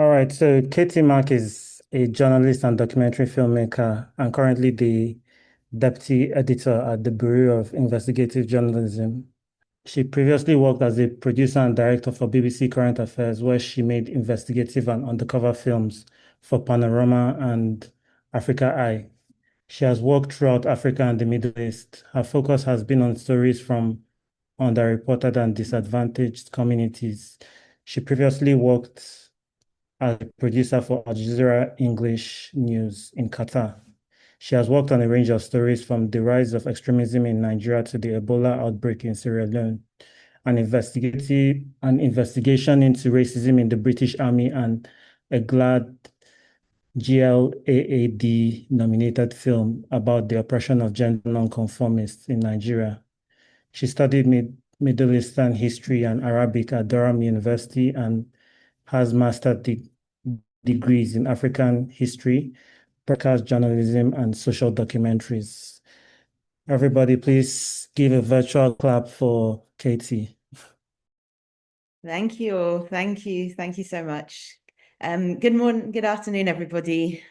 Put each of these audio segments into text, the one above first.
All right, so Katie Mack is a journalist and documentary filmmaker and currently the deputy editor at the Bureau of Investigative Journalism. She previously worked as a producer and director for BBC Current Affairs, where she made investigative and undercover films for Panorama and Africa Eye. She has worked throughout Africa and the Middle East. Her focus has been on stories from underreported and disadvantaged communities. She previously worked as a producer for Al Jazeera English News in Qatar. She has worked on a range of stories from the rise of extremism in Nigeria to the Ebola outbreak in Sierra Leone, an investigation into racism in the British Army, and a GLAAD nominated film about the oppression of gender nonconformists in Nigeria. She studied Middle Eastern history and Arabic at Durham University and has degrees in African history, broadcast journalism, and social documentaries. Everybody, please give a virtual clap for Katie. Thank you. Thank you. Thank you so much. Good morning, good afternoon, everybody.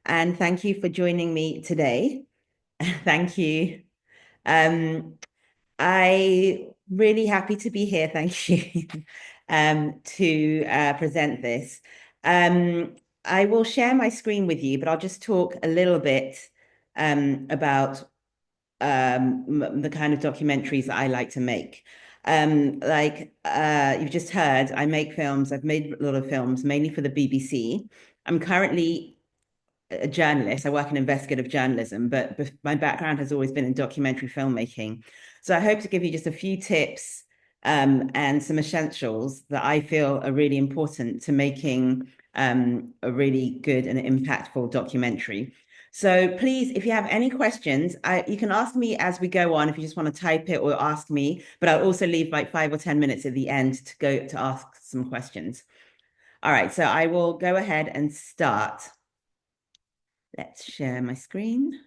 And thank you for joining me today. Thank you. I really happy to be here. Thank you. To present this. I will share my screen with you, but I'll just talk a little bit about the kind of documentaries that I like to make. You've just heard, I make films. I've made a lot of films, mainly for the BBC. I'm currently a journalist. I work in investigative journalism, but my background has always been in documentary filmmaking. So I hope to give you just a few tips and some essentials that I feel are really important to making a really good and impactful documentary. So please, if you have any questions, you can ask me as we go on if you just want to type it or ask me, but I'll also leave like 5 or 10 minutes at the end to go to ask some questions. All right, so I will go ahead and start. Let's share my screen.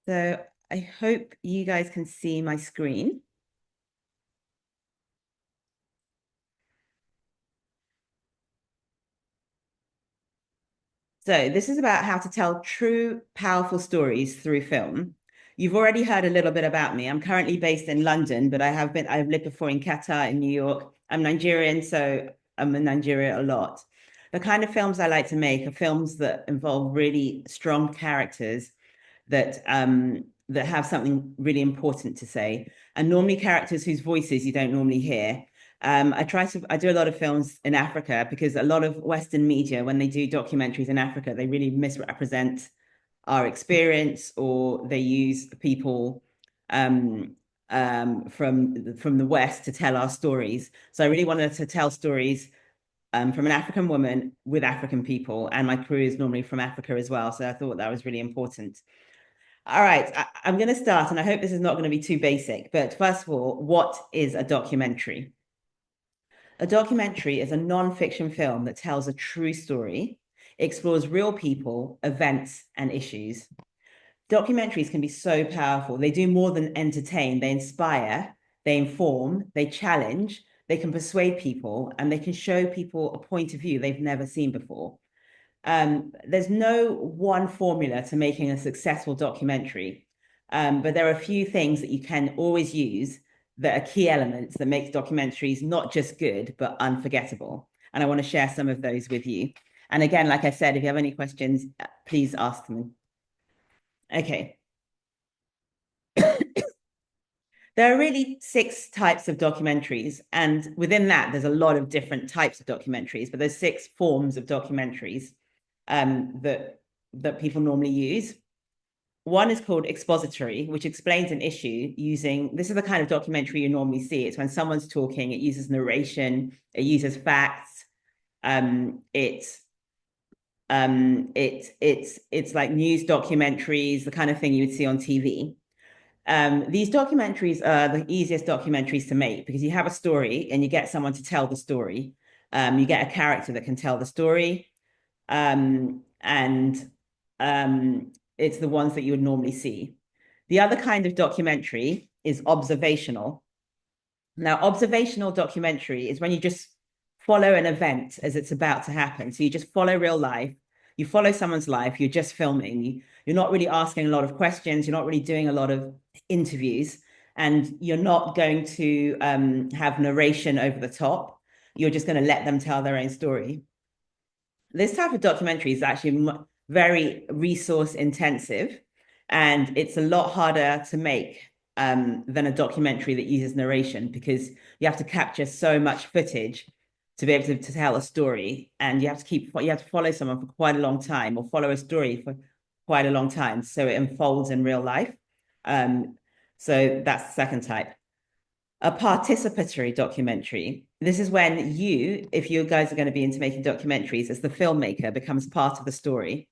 So I hope you guys can see my screen. So this is about how to tell true, powerful stories through film. You've already heard a little bit about me. I'm currently based in London, but I've lived before in Qatar, in New York. I'm Nigerian, so I'm in Nigeria a lot. The kind of films I like to make are films that involve really strong characters that have something really important to say, and normally characters whose voices you don't normally hear. I do a lot of films in Africa because a lot of Western media, when they do documentaries in Africa, they really misrepresent our experience, or they use people from the West to tell our stories. So I really wanted to tell stories from an African woman with African people, and my crew is normally from Africa as well. So I thought that was really important. All right, I'm going to start, and I hope this is not going to be too basic. But first of all, what is a documentary? A documentary is a non-fiction film that tells a true story, explores real people, events, and issues. Documentaries can be so powerful. They do more than entertain, they inspire, they inform, they challenge, they can persuade people, and they can show people a point of view they've never seen before. There's no one formula to making a successful documentary, but there are a few things that you can always use that are key elements that make documentaries not just good, but unforgettable. And I want to share some of those with you. And again, like I said, if you have any questions, please ask me. Okay. There are really 6 types of documentaries, and within that, there's a lot of different types of documentaries, but there's 6 forms of documentaries that people normally use. One is called expository, which explains an issue using, this is the kind of documentary you normally see. It's when someone's talking, it uses narration, it uses facts. It's like news documentaries, the kind of thing you would see on TV. These documentaries are the easiest documentaries to make because you have a story and you get someone to tell the story. You get a character that can tell the story, and it's the ones that you would normally see. The other kind of documentary is observational. Now, observational documentary is when you just follow an event as it's about to happen. So you just follow real life, you follow someone's life, you're just filming. You're not really asking a lot of questions, you're not really doing a lot of interviews, and you're not going to have narration over the top. You're just going to let them tell their own story. This type of documentary is actually very resource intensive, and it's a lot harder to make than a documentary that uses narration, because you have to capture so much footage to be able to tell a story, and you have to follow someone for quite a long time, or follow a story for quite a long time, so it unfolds in real life. So that's the second type. A participatory documentary. This is when you, if you guys are going to be into making documentaries, as the filmmaker, becomes part of the story.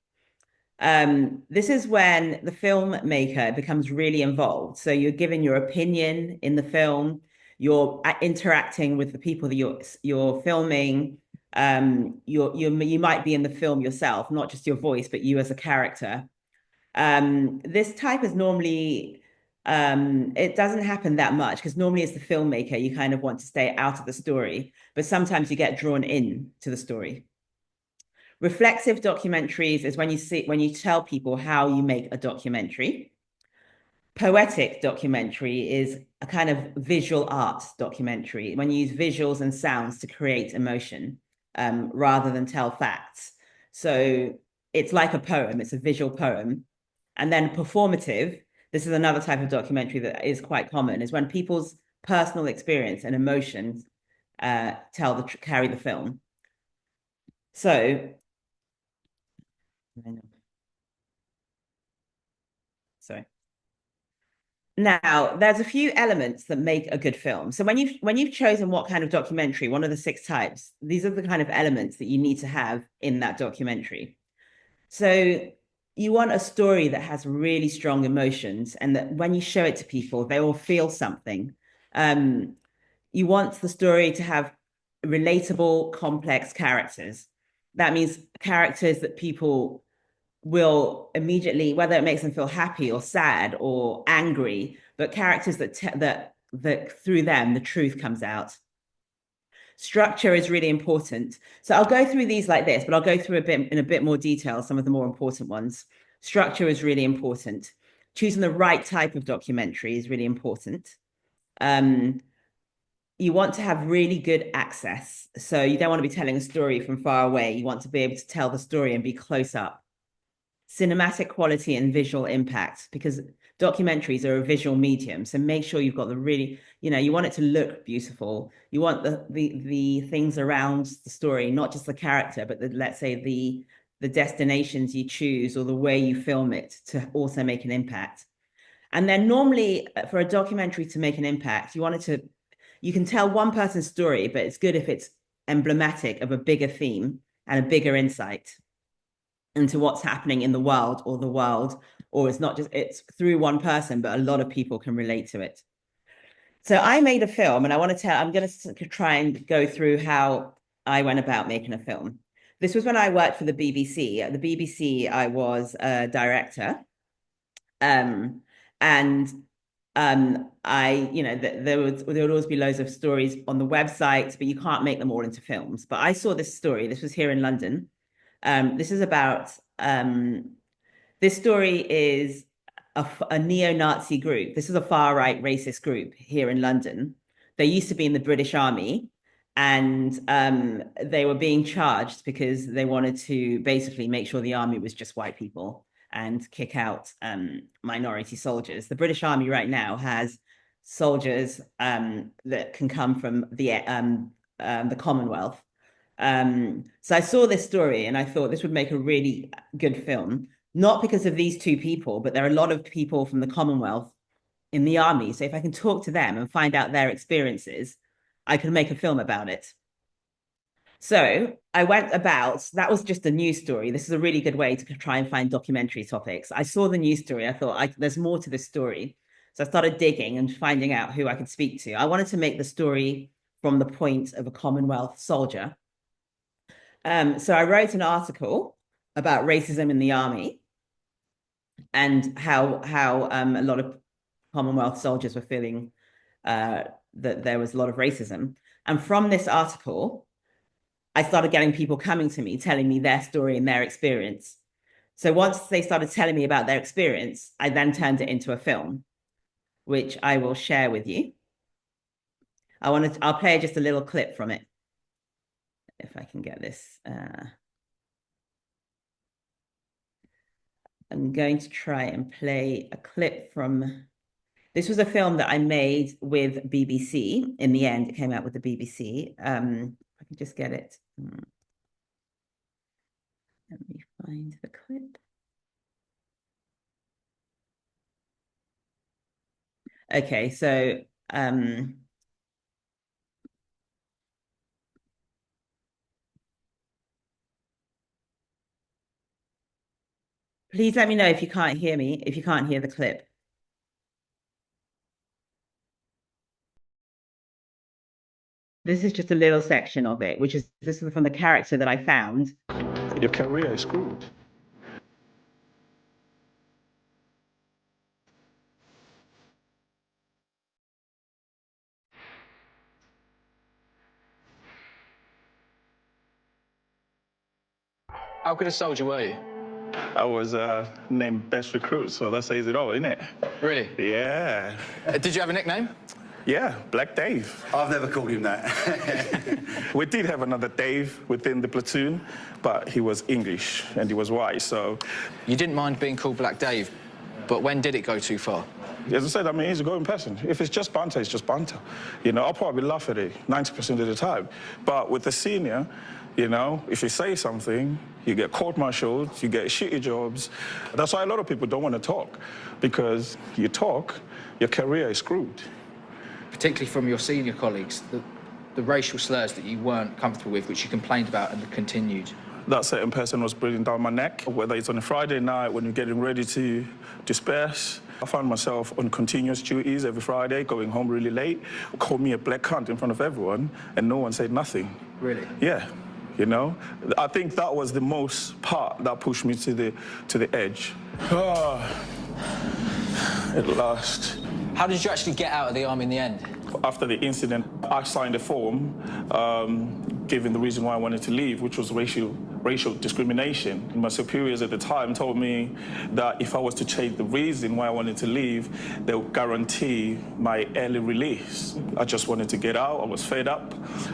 This is when the filmmaker becomes really involved. So you're giving your opinion in the film, you're interacting with the people that you're filming. You might be in the film yourself, not just your voice, but you as a character. This type is normally it doesn't happen that much, because normally as the filmmaker, you kind of want to stay out of the story, but sometimes you get drawn in to the story. Reflexive documentaries is when you tell people how you make a documentary. Poetic documentary is a kind of visual art documentary, when you use visuals and sounds to create emotion, rather than tell facts. So it's like a poem, it's a visual poem. And then performative, this is another type of documentary that is quite common, is when people's personal experience and emotions carry the film. So, sorry. Now, there's a few elements that make a good film. So when you've chosen what kind of documentary, one of the 6 types, these are the kind of elements that you need to have in that documentary. So you want a story that has really strong emotions, and that when you show it to people, they will feel something. You want the story to have relatable, complex characters. That means characters that people will immediately, whether it makes them feel happy or sad or angry, but characters that through them the truth comes out. Structure is really important. So I'll go through these like this, but I'll go through in a bit more detail some of the more important ones. Structure is really important. Choosing the right type of documentary is really important. You want to have really good access. So you don't want to be telling a story from far away. You want to be able to tell the story and be close up. Cinematic quality and visual impact, because documentaries are a visual medium. So make sure you've got the really, you want it to look beautiful. You want the things around the story, not just the character, but let's say the destinations you choose or the way you film it, to also make an impact. And then normally for a documentary to make an impact, you can tell one person's story, but it's good if it's emblematic of a bigger theme and a bigger insight into what's happening in the world, or it's not just, it's through one person, but a lot of people can relate to it. So I made a film, and I'm going to try and go through how I went about making a film. This was when I worked for the BBC. At the BBC, I was a director. And there would always be loads of stories on the website, but you can't make them all into films. But I saw this story. This was here in London. This is about this story is a neo-Nazi group. This is a far-right racist group here in London. They used to be in the British Army, and they were being charged because they wanted to basically make sure the army was just white people and kick out minority soldiers. The British Army right now has soldiers that can come from the Commonwealth. So I saw this story and I thought this would make a really good film, not because of these 2 people, but there are a lot of people from the Commonwealth in the army. So if I can talk to them and find out their experiences, I can make a film about it. So I went about, that was just a news story. This is a really good way to try and find documentary topics. I saw the news story. I thought there's more to this story. So I started digging and finding out who I could speak to. I wanted to make the story from the point of a Commonwealth soldier. So I wrote an article about racism in the army and how a lot of Commonwealth soldiers were feeling that there was a lot of racism. And from this article, I started getting people coming to me, telling me their story and their experience. So once they started telling me about their experience, I then turned it into a film, which I will share with you. I'll play just a little clip from it, if I can get this. I'm going to try and play a clip from. This was a film that I made with BBC. In the end, it came out with the BBC. If I can just get it. Let me find the clip. Okay, so please let me know if you can't hear me, if you can't hear the clip. This is just a little section of it, this is from the character that I found. Your career is screwed. How good a soldier were you? I was named best recruit, so that says it all, isn't it? Really? Yeah. Did you have a nickname? Yeah, Black Dave. I've never called him that. We did have another Dave within the platoon, but he was English and he was white, so... You didn't mind being called Black Dave, but when did it go too far? As I said, I mean, he's a going person. If it's just banter, it's just banter. You know, I'll probably laugh at it 90% of the time. But with the senior, you know, if you say something, you get court-martialed, you get shitty jobs. That's why a lot of people don't want to talk, because you talk, your career is screwed. Particularly from your senior colleagues, the racial slurs that you weren't comfortable with, which you complained about and continued. That certain person was breathing down my neck, whether it's on a Friday night when you're getting ready to disperse. I found myself on continuous duties every Friday, going home really late, called me a black cunt in front of everyone, and no one said nothing. Really? Yeah, you know? I think that was the most part that pushed me to the edge. At last. How did you actually get out of the army in the end? After the incident, I signed a form giving the reason why I wanted to leave, which was racial discrimination. My superiors at the time told me that if I was to change the reason why I wanted to leave, they would guarantee my early release. I just wanted to get out. I was fed up.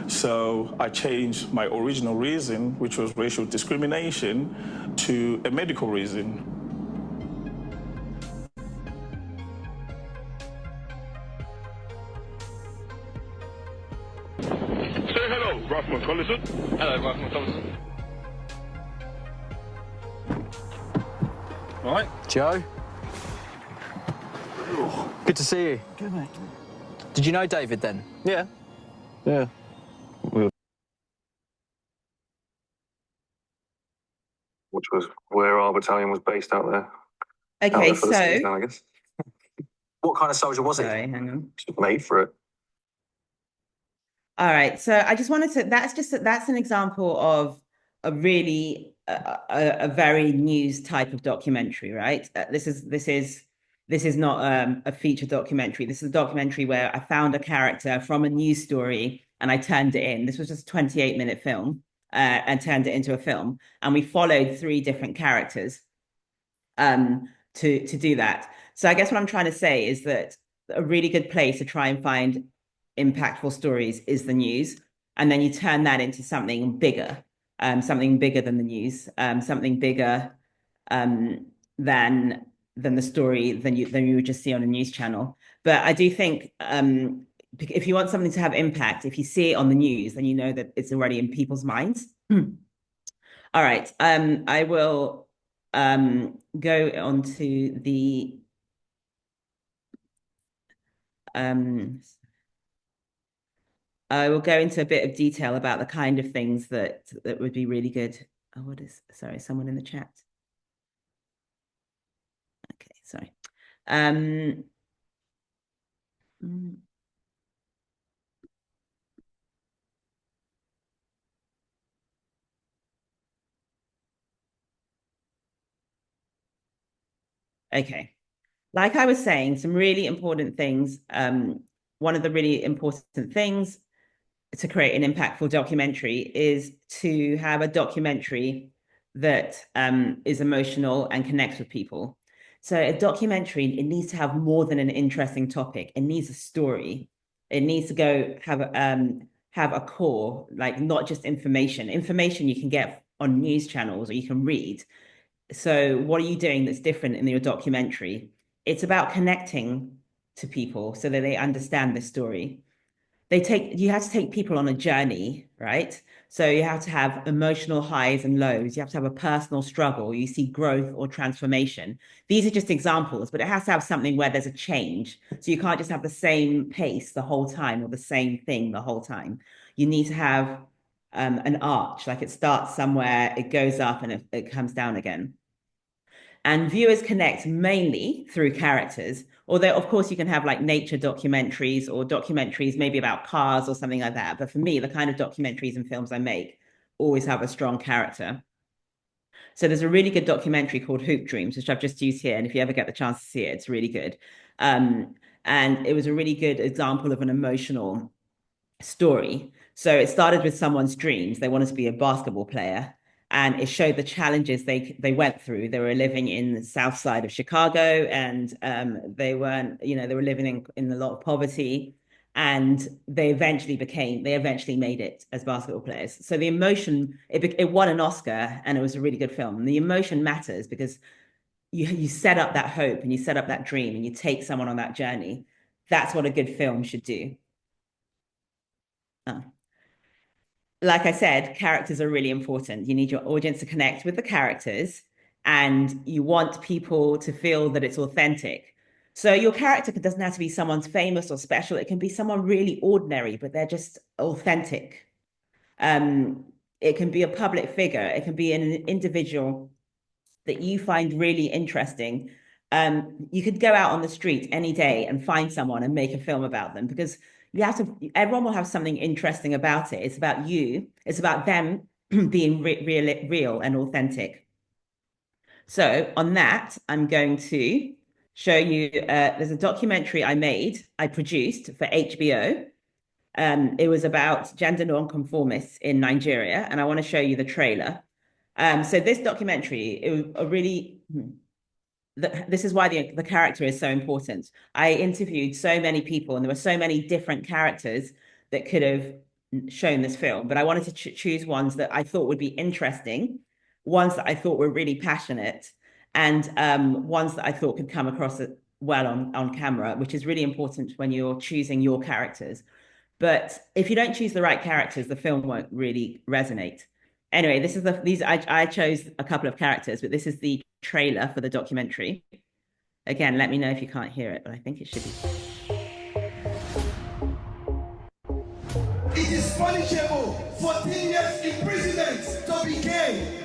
So I changed my original reason, which was racial discrimination, to a medical reason. Say hello, Ralph McCollison. Hello, Ralph McCollison. All right. Joe? Good to see you. Good, mate. Did you know David then? Yeah. Yeah. Which was where our battalion was based out there. Okay, out there for the so season, I guess. What kind of soldier was he? sorry, hang on. Made for it. All right, so I just wanted to. That's an example of a really a very news type of documentary, right? This is not a feature documentary. This is a documentary where I found a character from a news story and I turned it in. This was just a 28-minute film and turned it into a film, and we followed 3 different characters to do that. So I guess what I'm trying to say is that a really good place to try and find impactful stories is the news, and then you turn that into something bigger than the news, something bigger than the story than you would just see on a news channel. But I do think if you want something to have impact, if you see it on the news, then you know that it's already in people's minds. All right, I will go on to the I will go into a bit of detail about the kind of things that would be really good. Oh, sorry, someone in the chat. Okay, sorry. Okay. Like I was saying, some really important things. One of the really important things to create an impactful documentary is to have a documentary that is emotional and connects with people. So a documentary, it needs to have more than an interesting topic. It needs a story. It needs to go have a core, like not just information. Information you can get on news channels or you can read. So what are you doing that's different in your documentary? It's about connecting to people so that they understand the story. You have to take people on a journey, right? So you have to have emotional highs and lows. You have to have a personal struggle. You see growth or transformation. These are just examples, but it has to have something where there's a change. So you can't just have the same pace the whole time or the same thing the whole time. You need to have an arch, like it starts somewhere, it goes up and it comes down again. And viewers connect mainly through characters, although of course you can have like nature documentaries or documentaries maybe about cars or something like that. But for me, the kind of documentaries and films I make always have a strong character. So there's a really good documentary called Hoop Dreams, which I've just used here. And if you ever get the chance to see it, it's really good. And it was a really good example of an emotional story. So it started with someone's dreams. They wanted to be a basketball player. And it showed the challenges they went through. They were living in the south side of Chicago, and they weren't, they were living in a lot of poverty. And they eventually made it as basketball players. So the emotion, it won an Oscar, and it was a really good film. And the emotion matters because you set up that hope and you set up that dream and you take someone on that journey. That's what a good film should do. Like I said, characters are really important. You need your audience to connect with the characters, and you want people to feel that it's authentic. So your character doesn't have to be someone's famous or special. It can be someone really ordinary, but they're just authentic. It can be a public figure. It can be an individual that you find really interesting. You could go out on the street any day and find someone and make a film about them, because everyone will have something interesting about it. It's about you. It's about them being real and authentic. So on that, I'm going to show you, there's a documentary I produced for HBO. It was about gender nonconformists in Nigeria, and I want to show you the trailer. So this documentary, this is why the character is so important. I interviewed so many people, and there were so many different characters that could have shown this film, but I wanted to choose ones that I thought would be interesting, ones that I thought were really passionate, and ones that I thought could come across well on camera, which is really important when you're choosing your characters. But if you don't choose the right characters, the film won't really resonate. Anyway, I chose a couple of characters, but this is the trailer for the documentary. Again, let me know if you can't hear it, but I think it should be. It is punishable. 14 years imprisonment to be gay.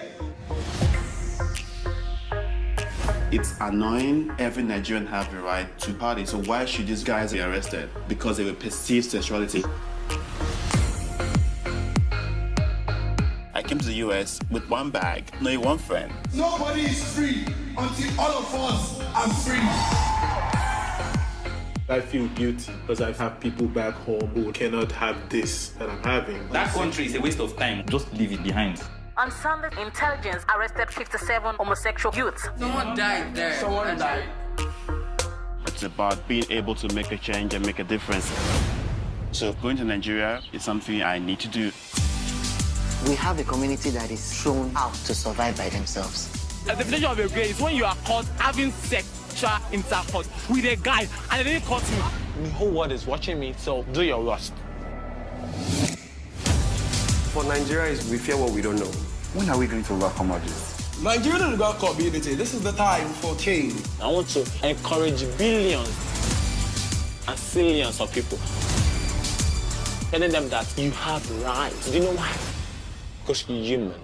It's annoying. Every Nigerian have the right to party. So why should these guys be arrested? Because they were perceived sexuality. I came to the US with one bag, no one friend. Nobody is free until all of us are free. I feel guilty because I have people back home who cannot have this that I'm having. That country is a waste of time. Just leave it behind. On Sunday, intelligence arrested 57 homosexual youths. Someone died there. Someone died. It's about being able to make a change and make a difference. So going to Nigeria is something I need to do. We have a community that is shown how to survive by themselves. The definition of a gay is when you are caught having sexual intercourse with a guy and they didn't caught me. The whole world is watching me, so do your worst. For Nigerians, we fear what we don't know. When are we going to overcome all this? Nigerian and God community, this is the time for change. I want to encourage billions and zillions of people, telling them that you have rights. Do you know why? Because you're human.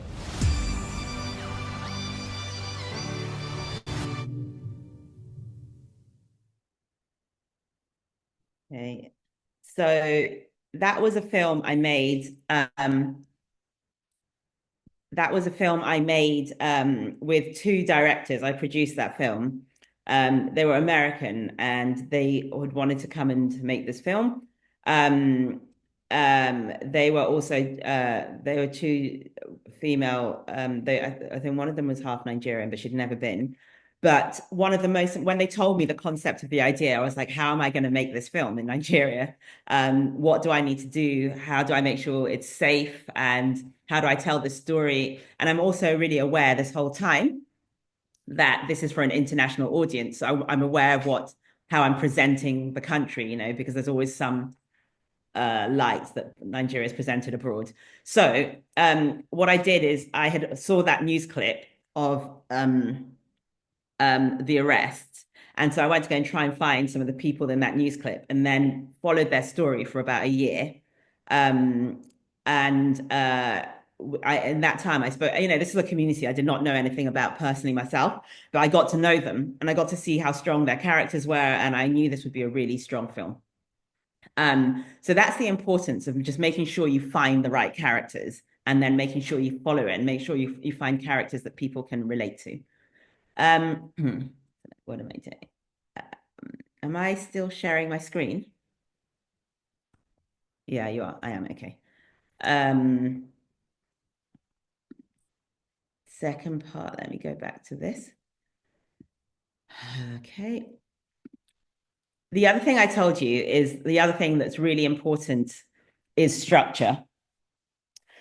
Okay, so that was a film I made. That was a film I made with two directors. I produced that film. They were American, and they had wanted to come and make this film. They were also they were two female. I think one of them was half Nigerian, but she'd never been. But one of the most, when they told me the concept of the idea, I was like, how am I going to make this film in Nigeria? What do I need to do? How do I make sure it's safe? And how do I tell this story? And I'm also really aware this whole time that this is for an international audience. So I'm aware of how I'm presenting the country, you know, because there's always some light that Nigeria is presented abroad. So what I did is I saw that news clip of the arrest. And so I went to go and try and find some of the people in that news clip and then followed their story for about a year. In that time I spoke, you know, this is a community I did not know anything about personally myself, but I got to know them and I got to see how strong their characters were. And I knew this would be a really strong film. So that's the importance of just making sure you find the right characters and then making sure you follow it and make sure you find characters that people can relate to. What am I doing? Am I still sharing my screen? Yeah, you are. I am. Okay. Second part, let me go back to this. Okay. The other thing I told you is the other thing that's really important is structure.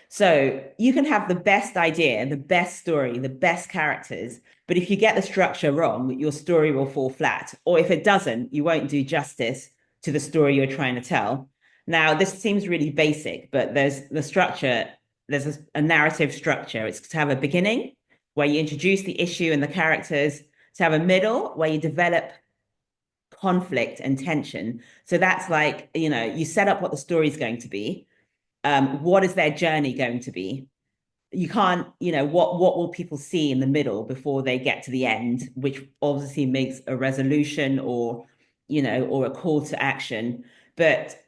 So you can have the best idea, the best story, the best characters, but if you get the structure wrong, your story will fall flat. Or if it doesn't, you won't do justice to the story you're trying to tell. Now, this seems really basic, but there's the structure, there's a narrative structure. It's to have a beginning where you introduce the issue and the characters, to have a middle where you develop conflict and tension. So that's like, you know, you set up what the story is going to be. What is their journey going to be? You can't, you know, what will people see in the middle before they get to the end, which obviously makes a resolution or, you know, or a call to action. But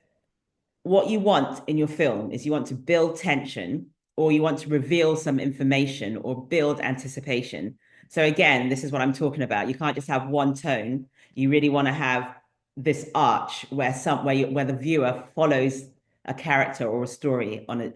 what you want in your film is you want to build tension, or you want to reveal some information or build anticipation. So again, this is what I'm talking about. You can't just have one tone. You really want to have this arch where the viewer follows a character or a story on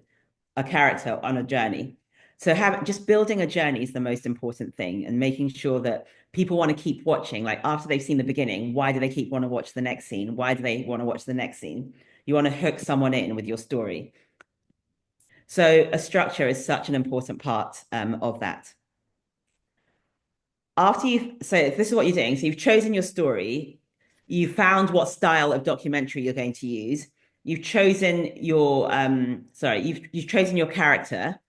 a character on a journey. So just building a journey is the most important thing, and making sure that people want to keep watching. Like after they've seen the beginning, why do they keep want to watch the next scene? Why do they want to watch the next scene? You want to hook someone in with your story. So a structure is such an important part of that. So this is what you're doing. So you've chosen your story. You found what style of documentary you're going to use. You've chosen your you've chosen your character,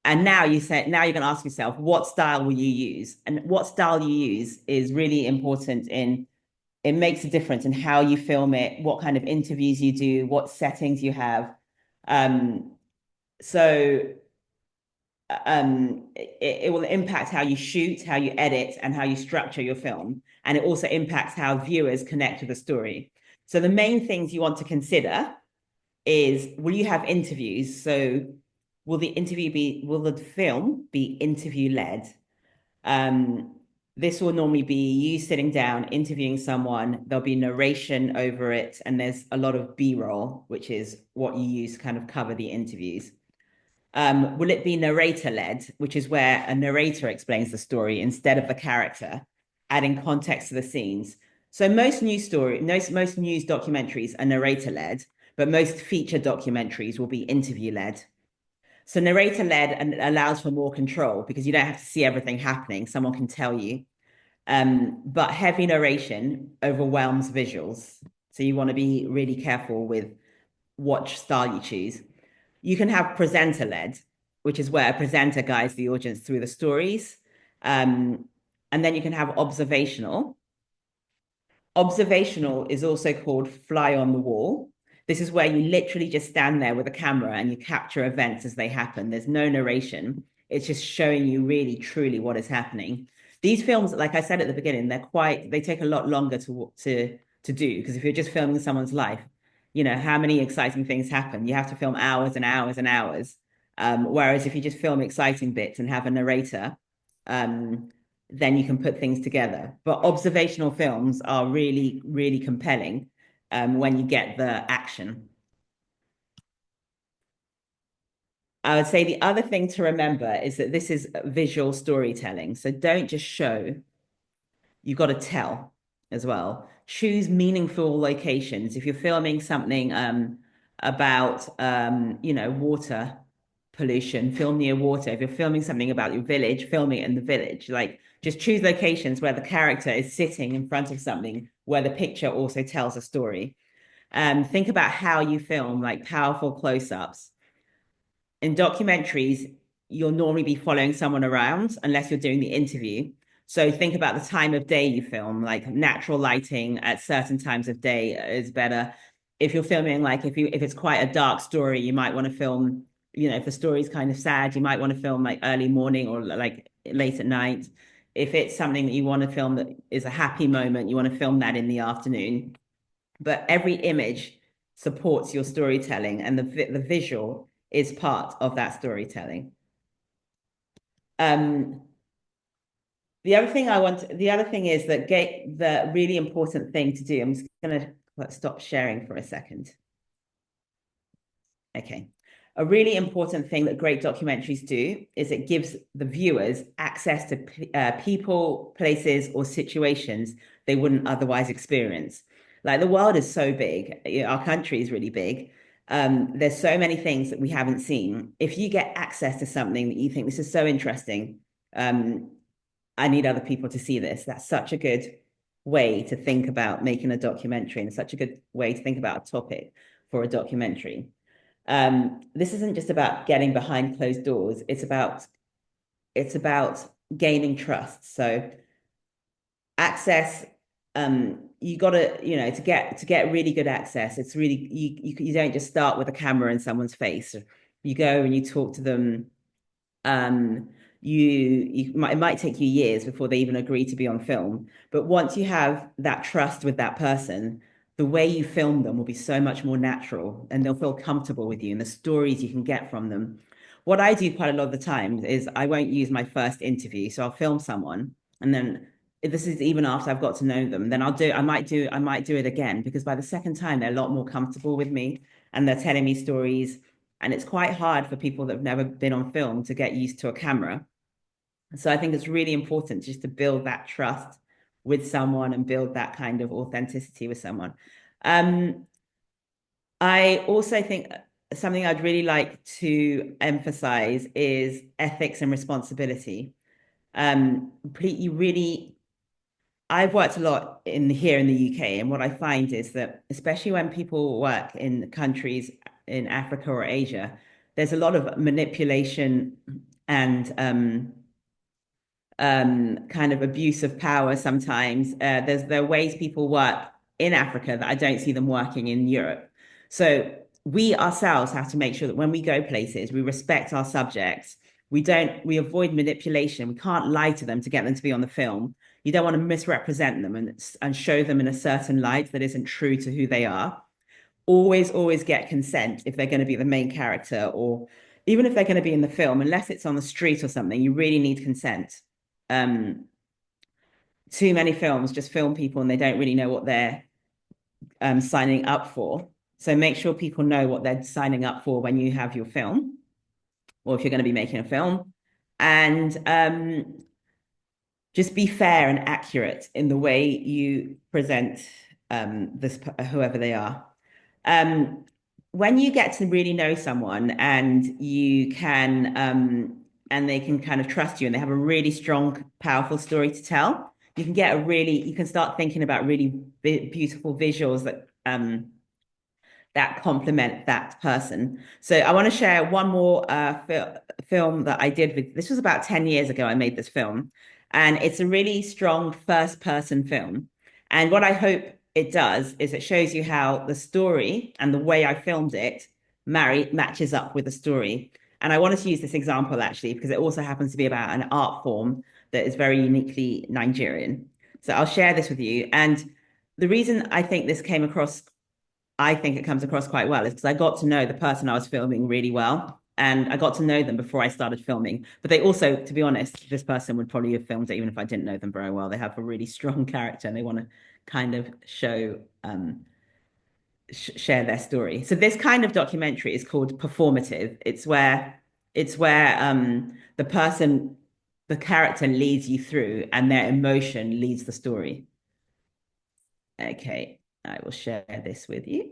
and now you're going to ask yourself, what style will you use? And what style you use is really important. It makes a difference in how you film it, what kind of interviews you do, what settings you have. It will impact how you shoot, how you edit, and how you structure your film. And it also impacts how viewers connect with the story. So the main things you want to consider is, will you have interviews? So will the film be interview-led? This will normally be you sitting down, interviewing someone. There'll be narration over it, and there's a lot of B-roll, which is what you use to kind of cover the interviews. Will it be narrator-led, which is where a narrator explains the story instead of the character, adding context to the scenes? So most news documentaries are narrator-led, but most feature documentaries will be interview-led. So narrator-led allows for more control because you don't have to see everything happening. Someone can tell you. But heavy narration overwhelms visuals. So you want to be really careful with what style you choose. You can have presenter-led, which is where a presenter guides the audience through the stories. And then you can have observational. Observational is also called fly on the wall. This is where you literally just stand there with a camera and you capture events as they happen. There's no narration. It's just showing you really, truly what is happening. These films, like I said at the beginning, they take a lot longer to do, because if you're just filming someone's life, you know, how many exciting things happen? You have to film hours and hours and hours. Whereas if you just film exciting bits and have a narrator, then you can put things together. But observational films are really, really compelling when you get the action. I would say the other thing to remember is that this is visual storytelling. So don't just show, you've got to tell as well. Choose meaningful locations. If you're filming something about, water pollution, film near water. If you're filming something about your village, film it in the village. Like, just choose locations where the character is sitting in front of something, where the picture also tells a story. Think about how you film, like powerful close-ups. In documentaries, you'll normally be following someone around unless you're doing the interview. So think about the time of day you film, like natural lighting at certain times of day is better. If you're filming, like if it's quite a dark story, you might want to film, if the story is kind of sad, you might want to film like early morning or like late at night. If it's something that you want to film that is a happy moment, you want to film that in the afternoon. But every image supports your storytelling, and the visual is part of that storytelling. The other thing is that the really important thing to do, I'm just gonna stop sharing for a second. Okay. A really important thing that great documentaries do is it gives the viewers access to people, places, or situations they wouldn't otherwise experience. Like, the world is so big, our country is really big. There's so many things that we haven't seen. If you get access to something that you think, this is so interesting, I need other people to see this. That's such a good way to think about making a documentary, and such a good way to think about a topic for a documentary. This isn't just about getting behind closed doors. It's about gaining trust. So access, you got to, to get really good access, it's really, you don't just start with a camera in someone's face. You go and you talk to them. It might take you years before they even agree to be on film. But once you have that trust with that person, the way you film them will be so much more natural, and they'll feel comfortable with you, and the stories you can get from them. What I do quite a lot of the time is I won't use my first interview. So I'll film someone, and then if this is even after I've got to know them, then I might do it again, because by the second time they're a lot more comfortable with me and they're telling me stories. And it's quite hard for people that have never been on film to get used to a camera. So I think it's really important just to build that trust with someone and build that kind of authenticity with someone. I also think something I'd really like to emphasize is ethics and responsibility. I've worked a lot here in the UK, and what I find is that, especially when people work in countries in Africa or Asia, there's a lot of manipulation and kind of abuse of power sometimes. There are ways people work in Africa that I don't see them working in Europe. So we ourselves have to make sure that when we go places, we respect our subjects. We avoid manipulation. We can't lie to them to get them to be on the film. You don't want to misrepresent them and show them in a certain light that isn't true to who they are. Always get consent if they're going to be the main character, or even if they're going to be in the film, unless it's on the street or something, you really need consent. Too many films just film people and they don't really know what they're signing up for. So make sure people know what they're signing up for when you have your film, or if you're going to be making a film. And just be fair and accurate in the way you present whoever they are. When you get to really know someone and you can, and they can kind of trust you, and they have a really strong, powerful story to tell, you can start thinking about really beautiful visuals that complement that person. So I want to share one more film that I did this was about 10 years ago. I made this film, and it's a really strong first-person film. And what I hope it does is it shows you how the story and the way I filmed it matches up with the story. And I wanted to use this example actually because it also happens to be about an art form that is very uniquely Nigerian. So I'll share this with you. And the reason I think it comes across quite well is because I got to know the person I was filming really well. And I got to know them before I started filming. But they also, to be honest, this person would probably have filmed it even if I didn't know them very well. They have a really strong character and they want to kind of show share their story. So this kind of documentary is called performative. It's where the character leads you through and their emotion leads the story. Okay, I will share this with you.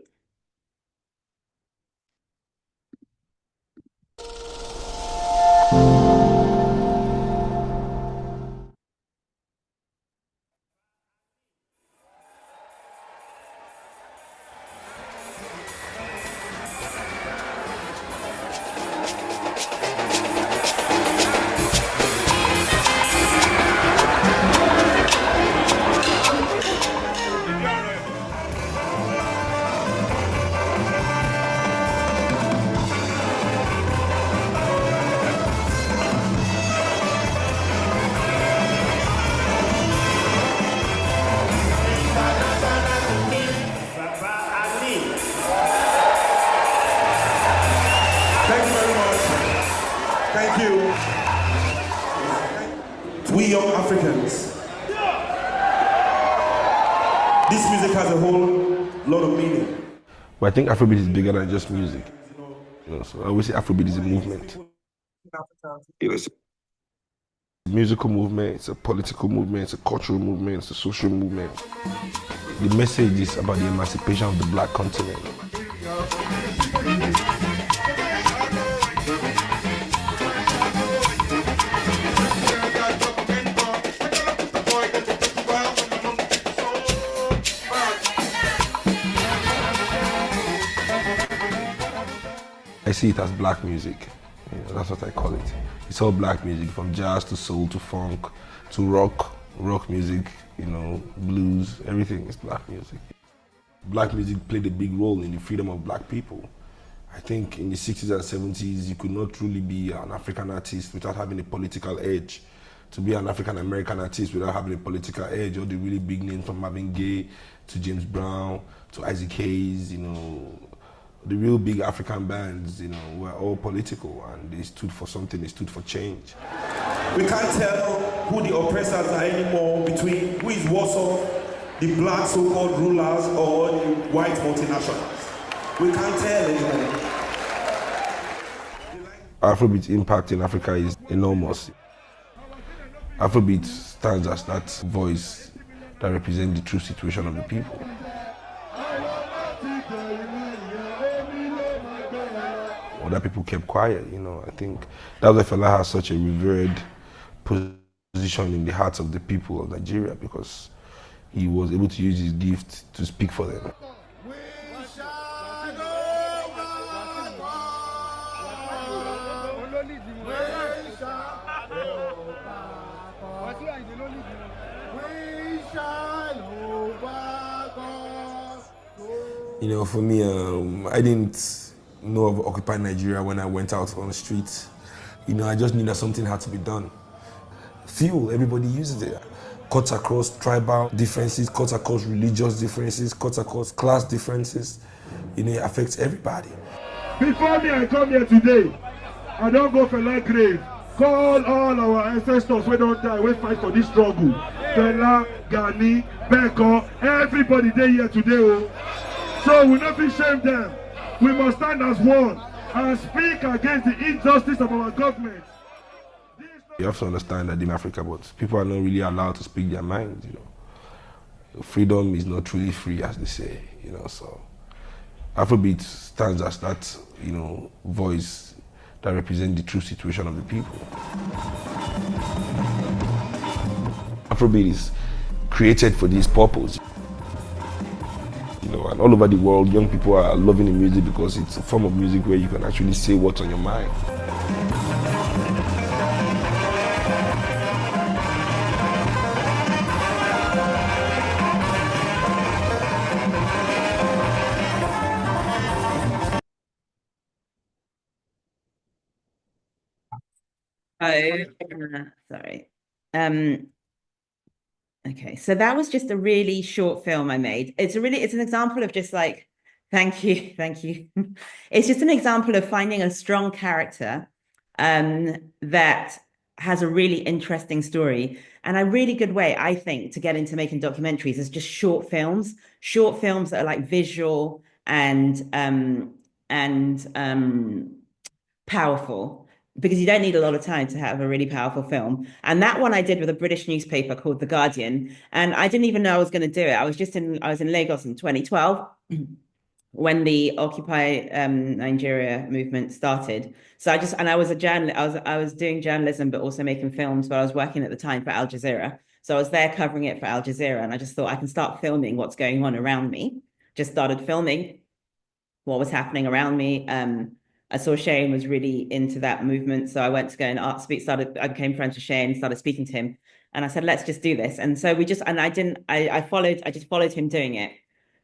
We young Africans, this music has a whole lot of meaning. But I think Afrobeat is bigger than just music. So I always say Afrobeat is a movement. It's a musical movement, it's a political movement, it's a cultural movement, it's a social movement. The message is about the emancipation of the Black continent. I see it as Black music. That's what I call it. It's all Black music, from jazz to soul to funk to rock music, blues, everything is Black music. Black music played a big role in the freedom of Black people. I think in the 60s and 70s, you could not truly be an African artist without having a political edge. To be an African American artist without having a political edge, all the really big names from Marvin Gaye to James Brown to Isaac Hayes, the real big African bands, were all political, and they stood for something, they stood for change. We can't tell who the oppressors are anymore between who is worse off, the Black so-called rulers or the white multinationals. We can't tell anymore. Afrobeat's impact in Africa is enormous. Afrobeat stands as that voice that represents the true situation of the people. Other people kept quiet, I think that's why Fela has such a revered position in the hearts of the people of Nigeria, because he was able to use his gift to speak for them. For me, I didn't know of Occupy Nigeria when I went out on the streets. I just knew that something had to be done. Fuel, everybody uses it. Cuts across tribal differences, cuts across religious differences, cuts across class differences. It affects everybody. Before me, I come here today. I don't go for like grave. Call all our ancestors who don't die, we fight for this struggle. Fela, Gani, Beko, everybody they here today. So we not be shame them. We must stand as one and speak against the injustice of our government. You have to understand that in Africa, but people are not really allowed to speak their minds. Freedom is not truly free, as they say. So Afrobeat stands as that, voice that represents the true situation of the people. Afrobeat is created for this purpose. And all over the world, young people are loving the music because it's a form of music where you can actually say what's on your mind. Sorry. Okay, so that was just a really short film I made. It's an example of just like Thank you. Thank you. It's just an example of finding a strong character that has a really interesting story. And a really good way, I think, to get into making documentaries is just short films that are like visual and powerful, because you don't need a lot of time to have a really powerful film. And that one I did with a British newspaper called The Guardian, and I didn't even know I was going to do it. I was in Lagos in 2012 when the Occupy Nigeria movement started. So I was a journalist. I was doing journalism, but also making films. But I was working at the time for Al Jazeera, so I was there covering it for Al Jazeera, and I just thought I can start filming what's going on around me. Just started filming what was happening around me. I saw Shane was really into that movement, so I went to go and I became friends with Shane, started speaking to him, and I said, let's just do this. And so I just followed him doing it.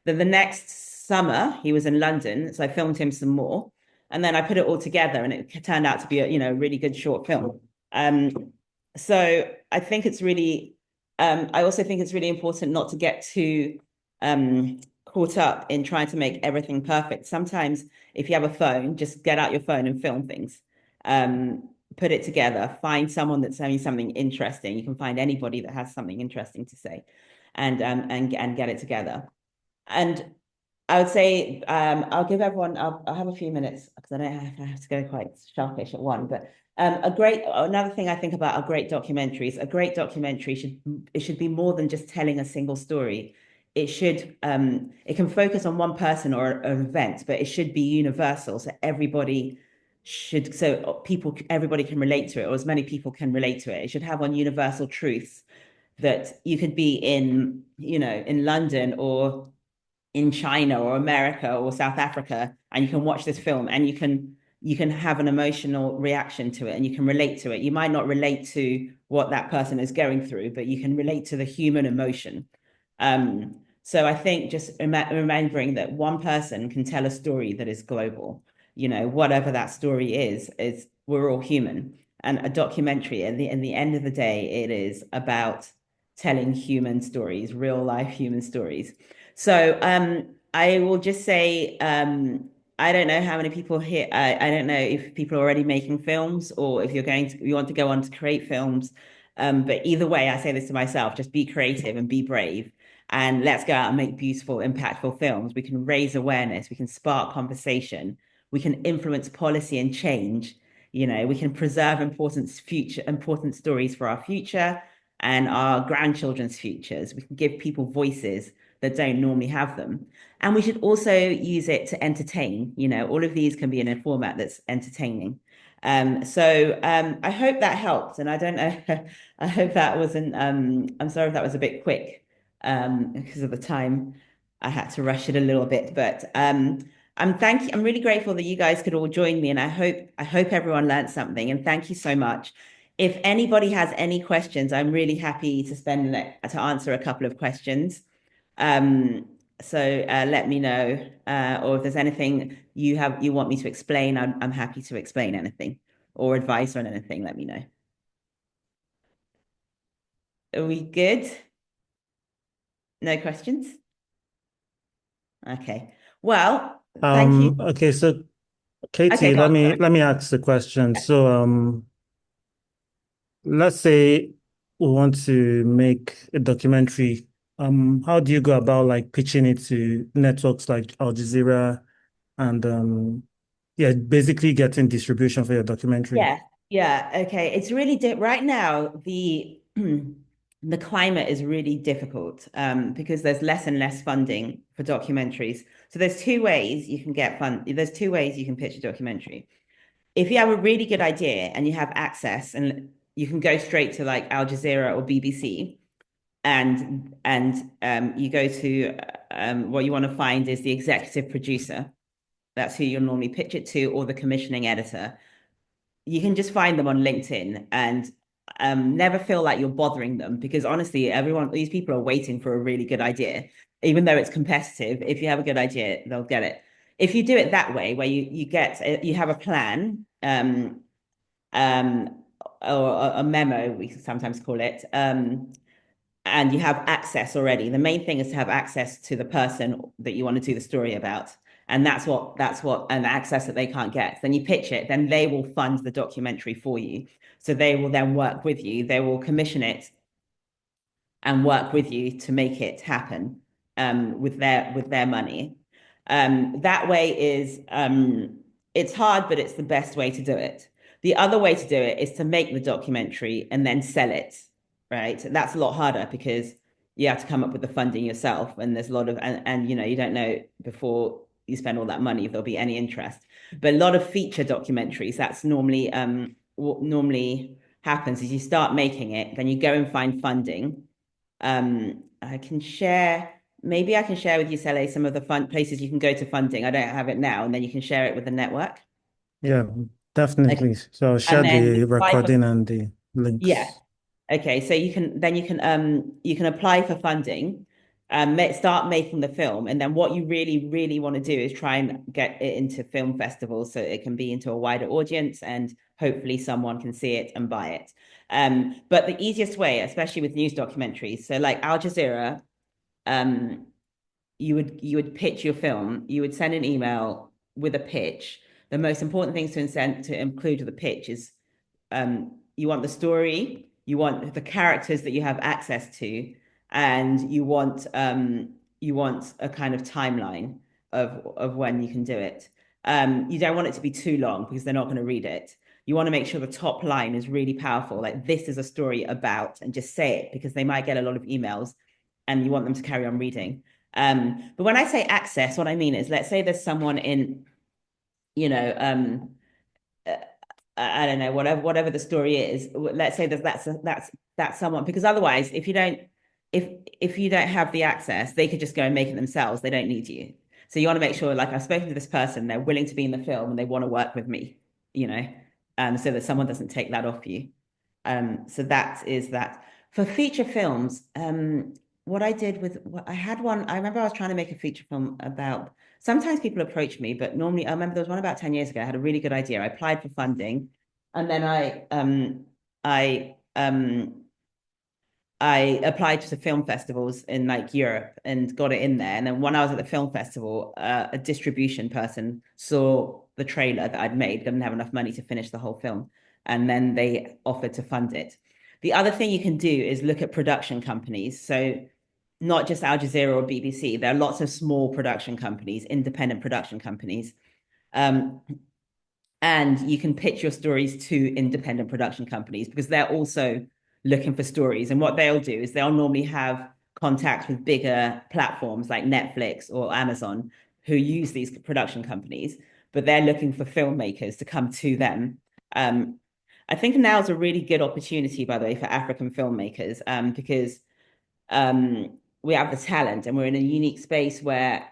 Then the next summer he was in London, so I filmed him some more, and then I put it all together, and it turned out to be a really good short film. So I think it's really, I also think it's really important not to get too caught up in trying to make everything perfect. Sometimes if you have a phone, just get out your phone and film things. Put it together, find someone that's saying something interesting. You can find anybody that has something interesting to say, and get it together. And I would say I'll give everyone, I'll have a few minutes because I have to go quite sharpish at one, but another thing I think about a great documentary should be more than just telling a single story. It can focus on one person or an event, but it should be universal. So everybody can relate to it, or as many people can relate to it. It should have one universal truth that you could be in London or in China or America or South Africa, and you can watch this film and you can have an emotional reaction to it and you can relate to it. You might not relate to what that person is going through, but you can relate to the human emotion. So I think just remembering that one person can tell a story that is global, whatever that story is we're all human. And a documentary, in the end of the day, it is about telling human stories, real life human stories. So I will just say, I don't know how many people here, I don't know if people are already making films or if you want to go on to create films. But either way, I say this to myself, just be creative and be brave. And let's go out and make beautiful, impactful films. We can raise awareness. We can spark conversation. We can influence policy and change. We can preserve important stories for our future and our grandchildren's futures. We can give people voices that don't normally have them. And we should also use it to entertain. All of these can be in a format that's entertaining. So I hope that helped. And I don't know, I hope that wasn't, I'm sorry if that was a bit quick. Because of the time, I had to rush it a little bit, but I'm really grateful that you guys could all join me, and I hope everyone learned something. And thank you so much. If anybody has any questions, I'm really happy to answer a couple of questions. So let me know, or if there's anything you want me to explain, I'm happy to explain anything or advice on anything. Let me know. Are we good? No questions? Okay. Well, thank you. Okay, so Katie, Okay, let me ask the question. So let's say we want to make a documentary. How do you go about like pitching it to networks like Al Jazeera and basically getting distribution for your documentary? Yeah. Okay. It's really right now, the climate is really difficult because there's less and less funding for documentaries. So there's two ways you can get There's two ways you can pitch a documentary. If you have a really good idea and you have access, and you can go straight to like Al Jazeera or BBC, and you go to what you want to find is the executive producer. That's who you'll normally pitch it to, or the commissioning editor. You can just find them on LinkedIn and never feel like you're bothering them, because honestly, these people are waiting for a really good idea. Even though it's competitive, if you have a good idea, they'll get it. If you do it that way, where you have a plan, or a memo, we sometimes call it, and you have access already. The main thing is to have access to the person that you want to do the story about. And that's what an access that they can't get. Then you pitch it, then they will fund the documentary for you. So they will then work with you. They will commission it and work with you to make it happen with their money. That way is it's hard, but it's the best way to do it. The other way to do it is to make the documentary and then sell it, right? That's a lot harder because you have to come up with the funding yourself, and there's a lot of and you know, you don't know before you spend all that money if there'll be any interest. But a lot of feature documentaries, that's normally what normally happens is you start making it, then you go and find funding. I can share, maybe I can share with you, Sele, some of the fun places you can go to funding. I don't have it now, and then you can share it with the network. Yeah, definitely. Okay. So I'll share And then the apply for, recording and the links. yeah. Okay, so you can apply for funding, start making the film, and then what you really want to do is try and get it into film festivals so it can be into a wider audience, and hopefully someone can see it and buy it. But the easiest way, especially with news documentaries, so like Al Jazeera, you would pitch your film, you would send an email with a pitch. The most important things to include with the pitch is you want the story, you want the characters that you have access to, and you want a kind of timeline of when you can do it. You don't want it to be too long because they're not going to read it. You want to make sure the top line is really powerful, like this is a story about, and just say it because they might get a lot of emails and you want them to carry on reading. But when I say access, what I mean is, let's say there's someone in, you know, I don't know, whatever the story is. Let's say that's someone, because otherwise, if you don't have the access, they could just go and make it themselves. They don't need you. So you want to make sure, like, I've spoken to this person, they're willing to be in the film and they want to work with me, you know, so that someone doesn't take that off you. So that is that. For feature films, what I did with, I had one, I remember I was trying to make a feature film about, sometimes people approach me, but normally, I remember there was one about 10 years ago. I had a really good idea. I applied for funding, and then I applied to film festivals in like Europe and got it in there. And then when I was at the film festival, a distribution person saw the trailer that I'd made, didn't have enough money to finish the whole film, and then they offered to fund it. The other thing you can do is look at production companies. So not just Al Jazeera or BBC, there are lots of small production companies, independent production companies. And you can pitch your stories to independent production companies because they're also looking for stories. And what they'll do is they'll normally have contacts with bigger platforms like Netflix or Amazon who use these production companies, but they're looking for filmmakers to come to them. I think now is a really good opportunity, by the way, for African filmmakers, because we have the talent and we're in a unique space where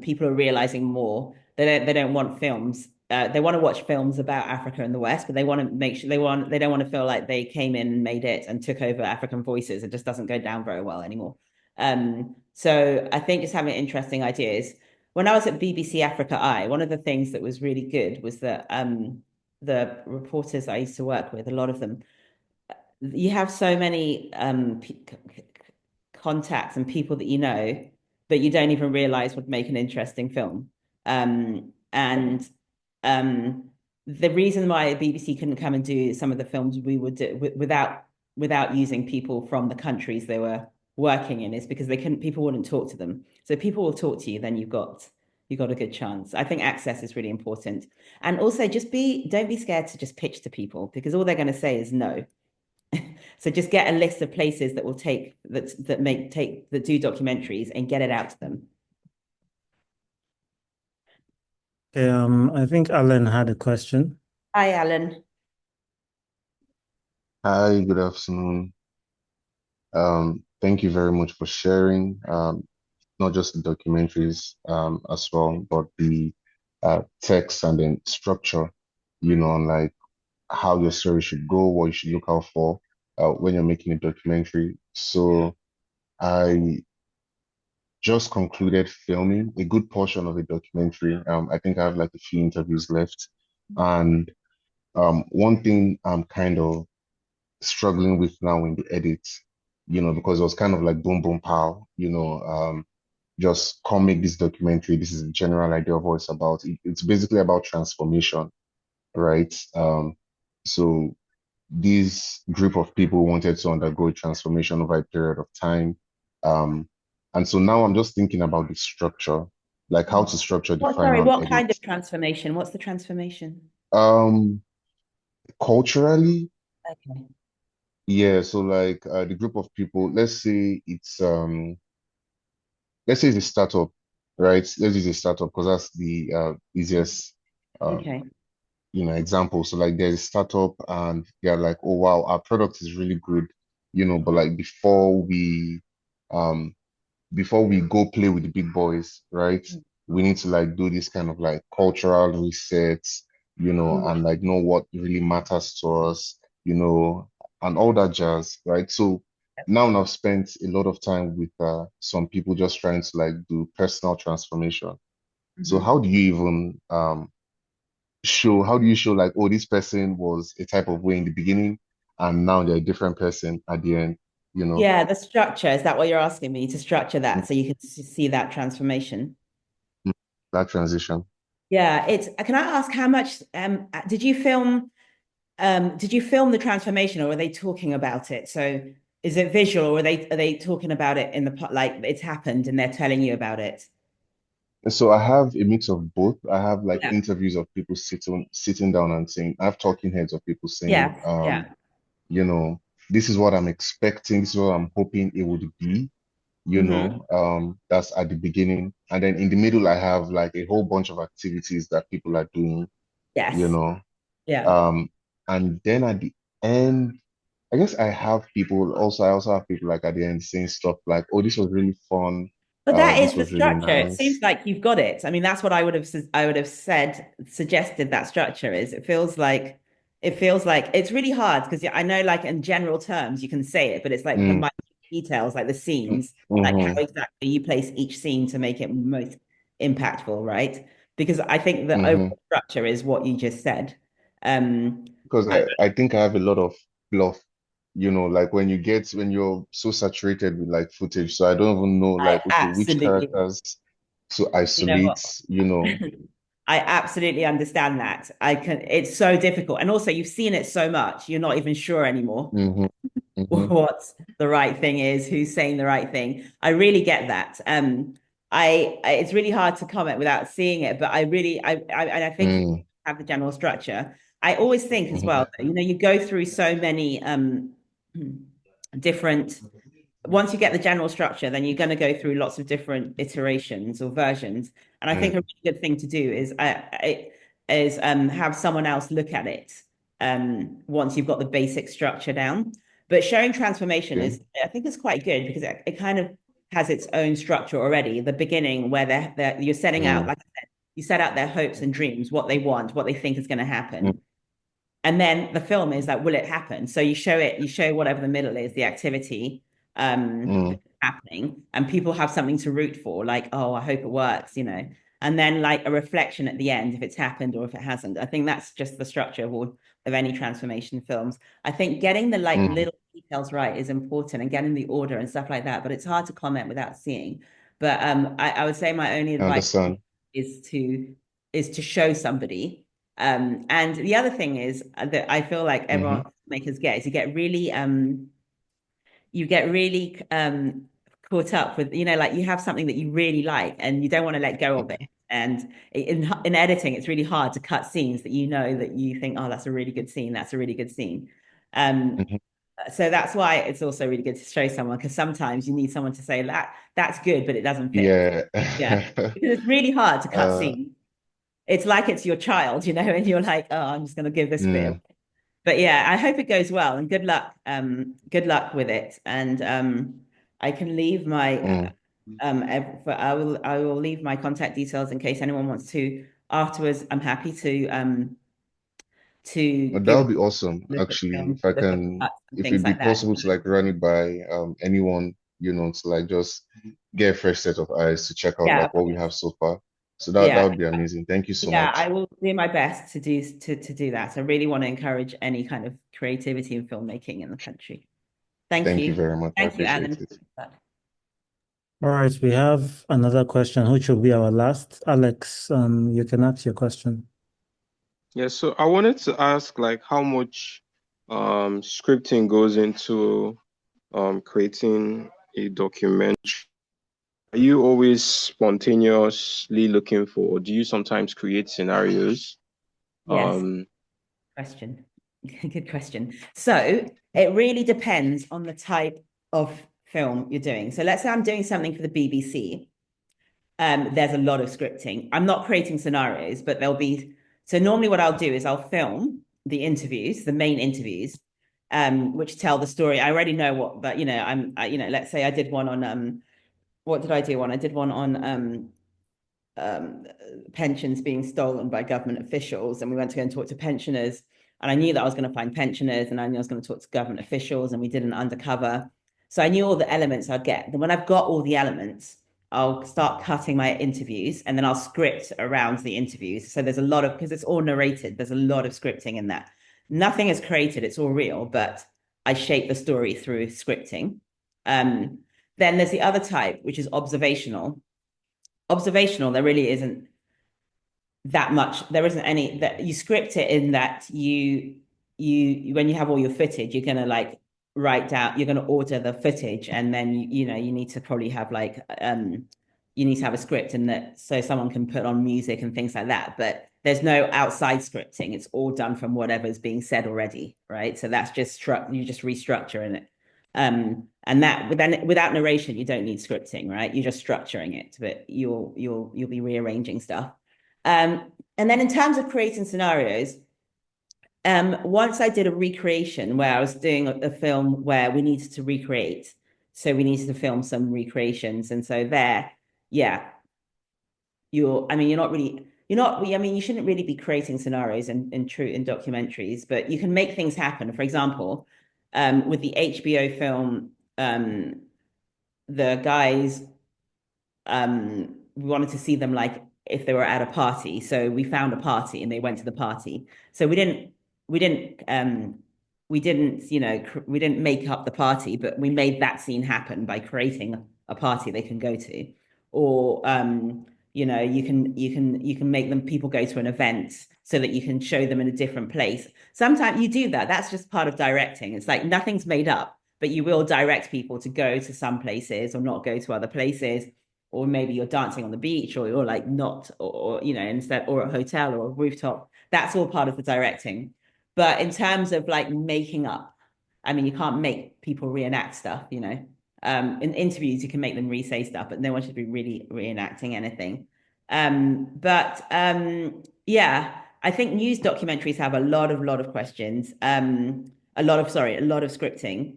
people are realizing more. They don't want films. They want to watch films about Africa and the West, but they want to make sure they don't want to feel like they came in and made it and took over African voices. It just doesn't go down very well anymore. So I think just having interesting ideas. When I was at BBC Africa Eye, one of the things that was really good was that the reporters I used to work with, a lot of them, you have so many contacts and people that you know that you don't even realize would make an interesting film. The reason why BBC couldn't come and do some of the films we would do without using people from the countries they were working in is because people wouldn't talk to them. So if people will talk to you, then you've got a good chance. I think access is really important. And also don't be scared to just pitch to people because all they're going to say is no. So just get a list of places that will that do documentaries and get it out to them. Okay, I think Alan had a question. Hi, Alan. Hi, good afternoon. Thank you very much for sharing, not just the documentaries as well, but the text and then structure, on like how your story should go, what you should look out for when you're making a documentary. So I just concluded filming a good portion of a documentary. I think I have like a few interviews left. And one thing I'm kind of struggling with now in the edit, because it was kind of like boom, boom, pow, just come make this documentary. This is a general idea of what it's about. It's basically about transformation, right? So this group of people wanted to undergo a transformation over a period of time. And so now I'm just thinking about the structure, like how to structure the final What edit. kind of transformation? What's the transformation? Culturally, Okay. yeah. So like the group of people, let's say it's a startup, right? Let's use a startup because that's the easiest Okay. example. So like there's a startup and they're like, oh wow, our product is really good, but like before we go play with the big boys, right? We need to like do this kind of like cultural resets, and like know what really matters to us, and all that jazz, right? So now I've spent a lot of time with some people just trying to like do personal transformation. So how do you even how do you show like, oh, this person was a type of way in the beginning and now they're a different person at the end, Yeah, the structure. Is that what you're asking me to structure that so you can see that transformation? that transition? Yeah, can I ask how much did you film the transformation or were they talking about it? So is it visual or are they talking about it in like it's happened and they're telling you about it? So I have a mix of both. I have like interviews of people sitting down and saying, I have talking heads of people saying, this is what I'm expecting, this is what I'm hoping it would be, that's at the beginning. And then in the middle, I have like a whole bunch of activities that people are doing, Yeah. And then at the end, I guess I also have people like at the end saying stuff like, oh, this was really fun. But that is This the was really structure. It seems nice. like you've got it. I mean, that's what I would have suggested that structure is. It feels like it's really hard because I know like in general terms you can say it, but it's like the minor details, like the scenes, like how exactly you place each scene to make it most impactful, right? Because I think the overall structure is what you just said. Because I think I have a lot of fluff, like when you're so saturated with like footage. So I don't even know like, okay, which characters to isolate, I absolutely understand that. It's so difficult. And also you've seen it so much, you're not even sure anymore what the right thing is, who's saying the right thing. I really get that. It's really hard to comment without seeing it, but I think you have the general structure. I always think as well, you go through so many different once you get the general structure, then you're going to go through lots of different iterations or versions. And I think a really good thing to do is have someone else look at it once you've got the basic structure down. But showing transformation I think is quite good because it kind of has its own structure already. The beginning where you're setting out, like I said, you set out their hopes and dreams, what they want, what they think is going to happen. And then the film is like, will it happen? So you show whatever the middle is, the activity happening, and people have something to root for, like, oh, I hope it works, and then like a reflection at the end if it's happened or if it hasn't. I think that's just the structure of any transformation films. I think getting the like little details right is important and getting the order and stuff like that, but it's hard to comment without seeing. But I would say my only advice is to show somebody. And the other thing is that I feel like everyone makers get is you get really caught up with, like you have something that you really like and you don't want to let go of it. And in editing, it's really hard to cut scenes that that you think, oh, that's a really good scene. That's a really good scene. So that's why it's also really good to show someone, because sometimes you need someone to say that's good, but it doesn't fit. Yeah. Because it's really hard to cut scenes. It's like it's your child, and you're like, oh, I'm just going to give this bit. But yeah, I hope it goes well and good luck. Good luck with it. And I can leave my I will leave my contact details in case anyone wants to afterwards. I'm happy to that would be awesome, actually. If it'd be possible to like run it by anyone, to like just get a fresh set of eyes to check out like what we have so far. So that would be amazing. Thank you so much. Yeah, I will do my best to do that. I really want to encourage any kind of creativity in filmmaking in the country. Thank you. Thank you very much. Thank you, Alan. All right, we have another question, which will be our last. Alex, you can ask your question. Yeah, so I wanted to ask like how much scripting goes into creating a documentary. Are you always spontaneously looking for, or do you sometimes create scenarios? Yes. Question. Good question. So it really depends on the type of film you're doing. So let's say I'm doing something for the BBC. There's a lot of scripting. I'm not creating scenarios, but there'll be. So normally what I'll do is I'll film the interviews, the main interviews, which tell the story. I already know what, but let's say I did one on what did I do one? I did one on pensions being stolen by government officials, and we went to go and talk to pensioners, and I knew that I was going to find pensioners, and I knew I was going to talk to government officials, and we did an undercover. So I knew all the elements I'd get. Then when I've got all the elements, I'll start cutting my interviews, and then I'll script around the interviews. So there's a lot of, because it's all narrated, there's a lot of scripting in that. Nothing is created, it's all real, but I shape the story through scripting. Then there's the other type, which is observational. Observational, there really isn't that much. There isn't any that you script it in that you when you have all your footage, you're gonna like write down, you're gonna order the footage, and then you need to probably have like you need to have a script in that so someone can put on music and things like that. But there's no outside scripting. It's all done from whatever's being said already, right? So that's just you just restructure in it. And that without narration, you don't need scripting, right? You're just structuring it, but you'll be rearranging stuff. And then in terms of creating scenarios, once I did a recreation where I was doing a film where we needed to recreate, so we needed to film some recreations, and so there, yeah, you shouldn't really be creating scenarios in documentaries, but you can make things happen. For example, with the HBO film, the guys, we wanted to see them like if they were at a party. So we found a party and they went to the party. So we didn't make up the party, but we made that scene happen by creating a party they can go to. Or you can make them people go to an event so that you can show them in a different place. Sometimes you do that. That's just part of directing. It's like nothing's made up, but you will direct people to go to some places or not go to other places. Or maybe you're dancing on the beach, or you're like not, or instead, or a hotel or a rooftop. That's all part of the directing. But in terms of like making up, I mean, you can't make people reenact stuff, in interviews, you can make them re-say stuff, but no one should be really reenacting anything. Yeah, I think news documentaries have a lot of questions, a lot of scripting.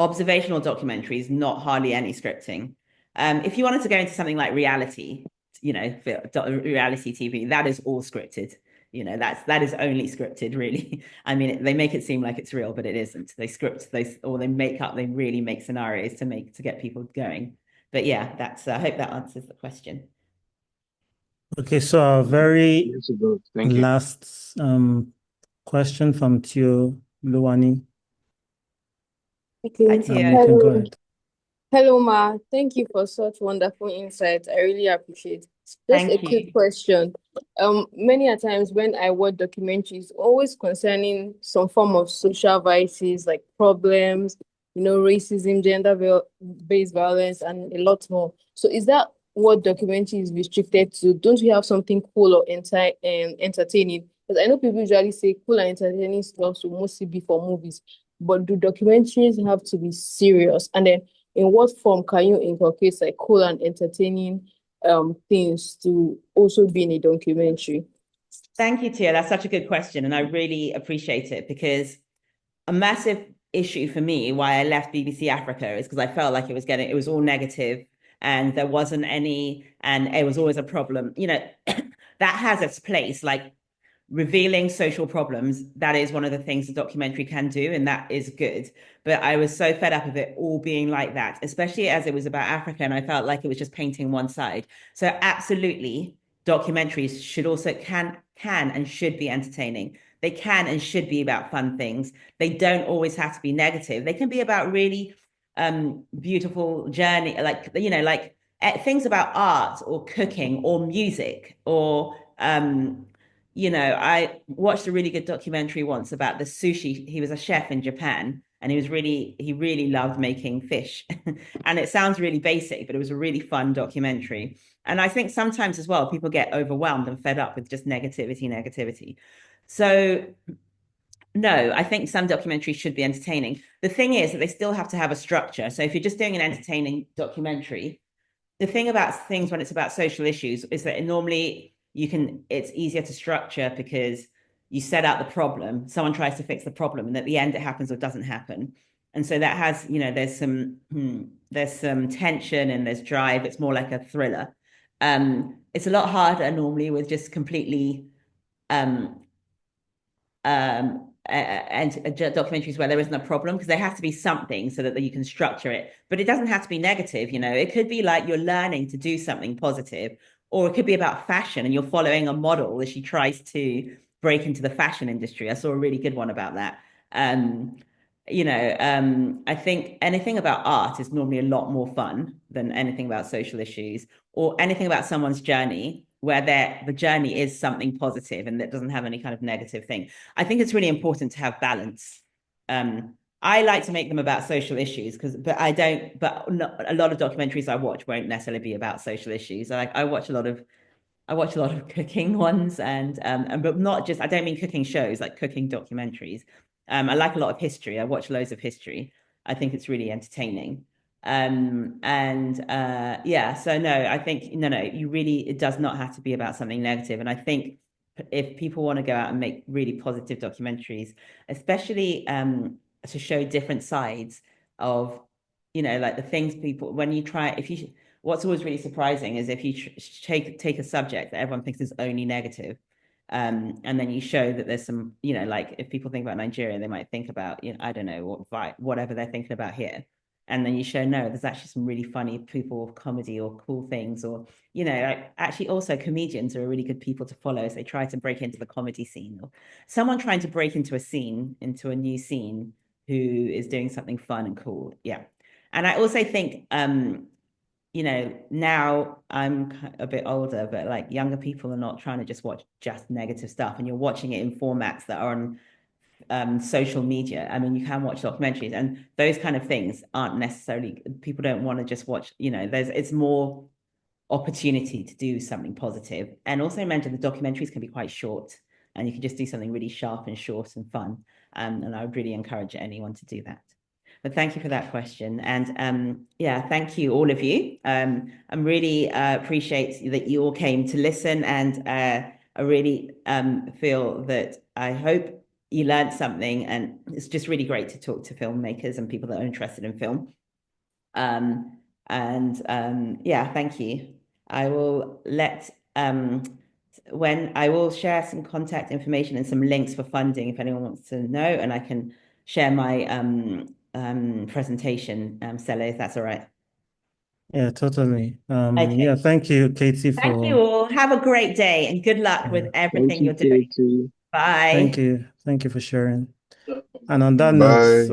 Observational documentaries, not hardly any scripting. If you wanted to go into something like reality, reality TV, that is all scripted. That is only scripted, really. I mean, they make it seem like it's real, but it isn't. They script, they really make scenarios to get people going. But yeah, I hope that answers the question. Okay, so our very last question from Tio Luwani. Okay. You can go ahead. Hello, Ma. Thank you for such wonderful insights. I really appreciate it. Just a quick question. Many a times when I watch documentaries, always concerning some form of social vices like problems, racism, gender-based violence, and a lot more. So is that what documentary is restricted to? Don't we have something cool or entertaining? Because I know people usually say cool and entertaining stuff should mostly be for movies, but do documentaries have to be serious? And then in what form can you inculcate like cool and entertaining things to also be in a documentary? Thank you, Tia. That's such a good question, and I really appreciate it, because a massive issue for me why I left BBC Africa is because I felt like it was all negative, and there wasn't any, and it was always a problem. That has its place, like revealing social problems. That is one of the things a documentary can do, and that is good. But I was so fed up of it all being like that, especially as it was about Africa, and I felt like it was just painting one side. So absolutely, documentaries should also can and should be entertaining. They can and should be about fun things. They don't always have to be negative. They can be about really beautiful journey, like, you know, like things about art or cooking or music or, you know, I watched a really good documentary once about the sushi. He was a chef in Japan and he really loved making fish. And it sounds really basic, but it was a really fun documentary. And I think sometimes as well, people get overwhelmed and fed up with just negativity. So no, I think some documentaries should be entertaining. The thing is that they still have to have a structure. So if you're just doing an entertaining documentary, the thing about things when it's about social issues is that normally it's easier to structure because you set out the problem, someone tries to fix the problem, and at the end it happens or doesn't happen. And so that has, you know, there's some tension and there's drive. It's more like a thriller. It's a lot harder normally with just completely and documentaries where there isn't a problem, because there has to be something so that you can structure it. But it doesn't have to be negative, you know. It could be like you're learning to do something positive, or it could be about fashion and you're following a model as she tries to break into the fashion industry. I saw a really good one about that. You know, I think anything about art is normally a lot more fun than anything about social issues or anything about someone's journey, where the journey is something positive and that doesn't have any kind of negative thing. I think it's really important to have balance. I like to make them about social issues but a lot of documentaries I watch won't necessarily be about social issues. I watch a lot of cooking ones but not just, I don't mean cooking shows, like cooking documentaries. I like a lot of history. I watch loads of history. I think it's really entertaining. Yeah, so no, I think no, it does not have to be about something negative. And I think if people want to go out and make really positive documentaries, especially to show different sides of, you know, like the things people, what's always really surprising is if you take a subject that everyone thinks is only negative, and then you show that there's some, you know, like if people think about Nigeria, they might think about, you know, I don't know, whatever they're thinking about here. And then you show, no, there's actually some really funny people, comedy or cool things, or, you know, like actually also comedians are really good people to follow as they try to break into the comedy scene, or someone trying to break into a new scene who is doing something fun and cool. Yeah. And I also think, you know, now I'm a bit older, but like younger people are not trying to just watch just negative stuff, and you're watching it in formats that are on social media. I mean, you can watch documentaries, and those kind of things aren't necessarily, people don't want to just watch, you know, it's more opportunity to do something positive. And also mentioned the documentaries can be quite short, and you can just do something really sharp and short and fun. And I would really encourage anyone to do that. But thank you for that question. And yeah, thank you, all of you. I really appreciate that you all came to listen, and I really feel that I hope you learned something, and it's just really great to talk to filmmakers and people that are interested in film. Yeah, thank you. I will I will share some contact information and some links for funding if anyone wants to know, and I can share my presentation, Stella, if that's all right. Yeah, totally. Okay. Yeah, thank you, Katie, Thank you all. Have a great day and good luck with everything you're doing. Katie. Bye. Thank you for sharing. And on that note,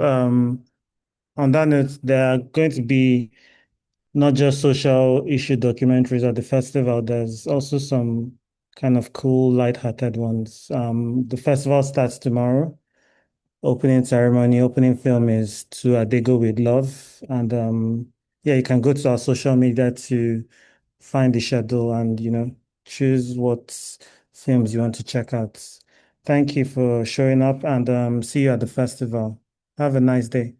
there are going to be not just social issue documentaries at the festival. There's also some kind of cool, light-hearted ones. The festival starts tomorrow. Opening film is To Adego with Love. And yeah, you can go to our social media to find the schedule and, you know, choose what films you want to check out. Thank you for showing up, and see you at the festival. Have a nice day.